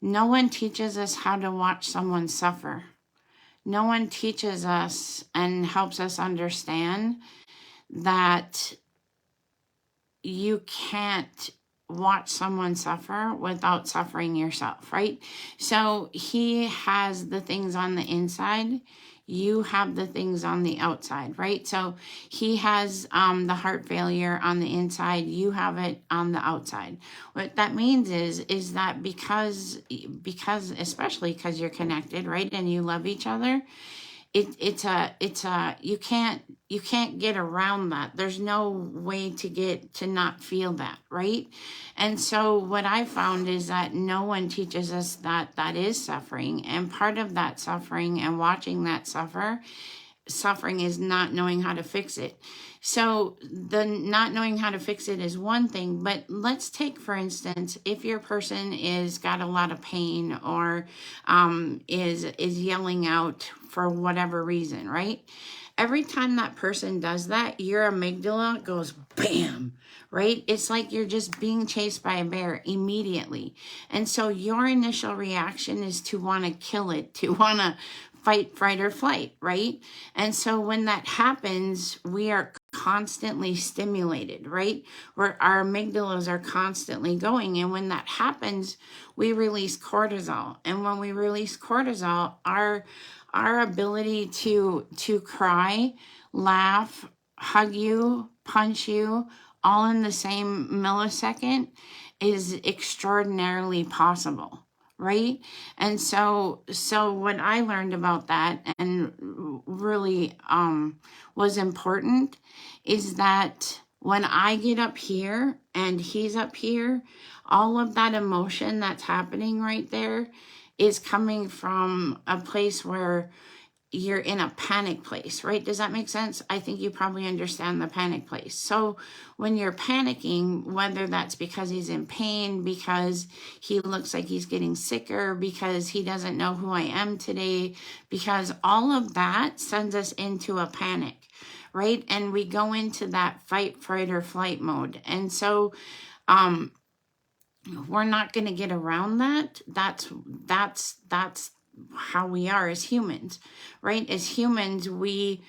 No one teaches us how to watch someone suffer. No one teaches us and helps us understand that you can't watch someone suffer without suffering yourself, right? So he has the things on the inside, you have the things on the outside, right? So he has the heart failure on the inside, you have it on the outside. What that means is that because especially because you're connected, right, and you love each other, it's a you can't get around that. There's no way to get to not feel that, right? And so what I found is that no one teaches us that that is suffering, and part of that suffering and watching that suffering is not knowing how to fix it. So the not knowing how to fix it is one thing, but let's take, for instance, if your person is got a lot of pain or is yelling out for whatever reason, right? Every time that person does that, your amygdala goes bam, right? It's like you're just being chased by a bear immediately. And so your initial reaction is to want to kill it, to want to fight, fright, or flight, right? And so when that happens, we are constantly stimulated, right? Where our amygdalas are constantly going. And when that happens, we release cortisol. And when we release cortisol, our ability to cry, laugh, hug you, punch you, all in the same millisecond is extraordinarily possible, right? And so what I learned about that and really was important is that when I get up here and he's up here, all of that emotion that's happening right there is coming from a place where you're in a panic place, right? Does that make sense? I think you probably understand the panic place. So when you're panicking, whether that's because he's in pain, because he looks like he's getting sicker, because he doesn't know who I am today, because all of that sends us into a panic, right? And we go into that fight, fright, or flight mode. And so we're not going to get around that. That's how we are as humans, right? As humans, we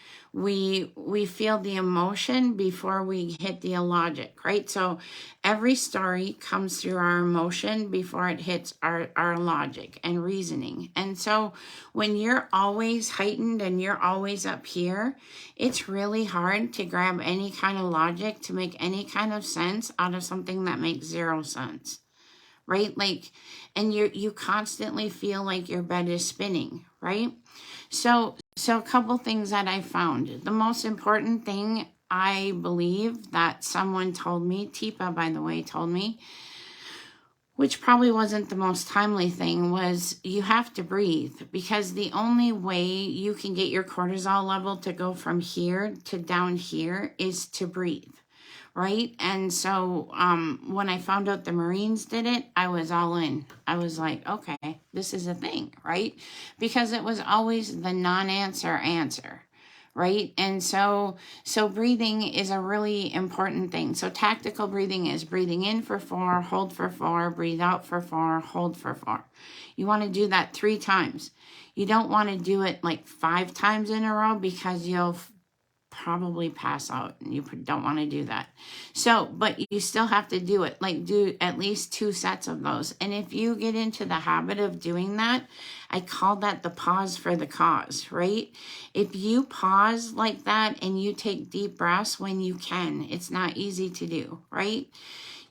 feel the emotion before we hit the logic, right? So every story comes through our emotion before it hits our logic and reasoning. And so when you're always heightened and you're always up here, it's really hard to grab any kind of logic to make any kind of sense out of something that makes zero sense, right? Like, and you constantly feel like your bed is spinning, right? So a couple things that I found. The most important thing I believe that someone told me, Tipa, by the way, told me, which probably wasn't the most timely thing, was you have to breathe, because the only way you can get your cortisol level to go from here to down here is to breathe. Right? And so when I found out the Marines did it, I was all in. I was like, okay, this is a thing, right? Because it was always the non-answer answer, right? And so breathing is a really important thing. So tactical breathing is breathing in for 4, hold for 4, breathe out for 4, hold for 4. You want to do that 3 times. You don't want to do it like 5 times in a row, because you'll probably pass out, and you don't want to do that. So, but you still have to do it, like do at least 2 sets of those. And if you get into the habit of doing that, I call that the pause for the cause, right? If you pause like that and you take deep breaths when you can, it's not easy to do, right?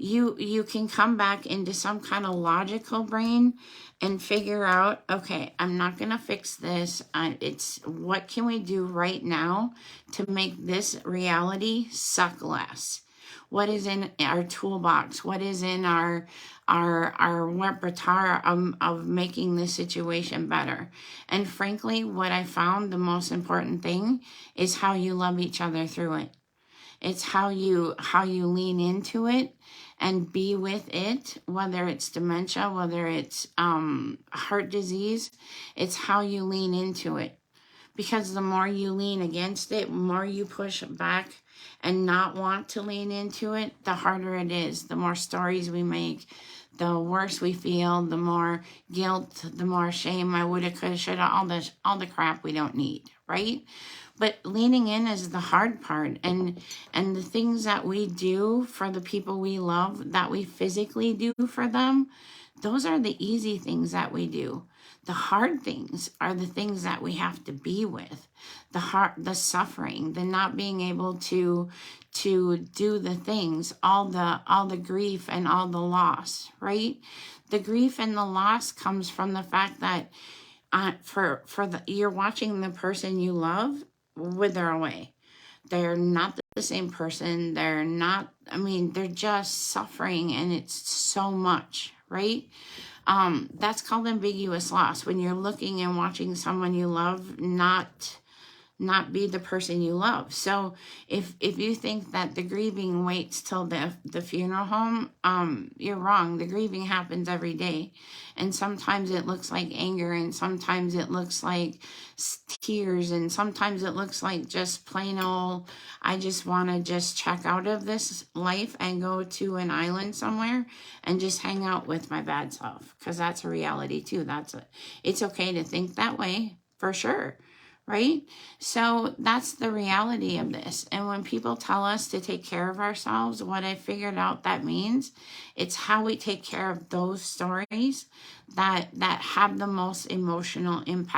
You can come back into some kind of logical brain and figure out, okay, I'm not going to fix this. It's what can we do right now to make this reality suck less? What is in our toolbox? What is in our repertoire of making this situation better? And frankly, what I found the most important thing is how you love each other through it. It's how you lean into it and be with it, whether it's dementia, whether it's heart disease. It's how you lean into it. Because the more you lean against it, the more you push back and not want to lean into it, the harder it is. The more stories we make, the worse we feel, the more guilt, the more shame, I woulda, coulda, shoulda, all the crap we don't need, right? But leaning in is the hard part, and the things that we do for the people we love, that we physically do for them, those are the easy things that we do. The hard things are the things that we have to be with. The suffering, the not being able to do the things, all the grief and all the loss, right? The grief and the loss comes from the fact that you're watching the person you love wither away. They're not the same person. They're not, I mean, they're just suffering, and it's so much, right? That's called ambiguous loss, when you're looking and watching someone you love not be the person you love. So if you think that the grieving waits till the funeral home, you're wrong. The grieving happens every day, and sometimes it looks like anger, and sometimes it looks like tears, and sometimes it looks like just plain old, I just want to just check out of this life and go to an island somewhere and just hang out with my bad self, because that's a reality too. It's okay to think that way, for sure, right? So that's the reality of this. And when people tell us to take care of ourselves, what I figured out that means, it's how we take care of those stories that have the most emotional impact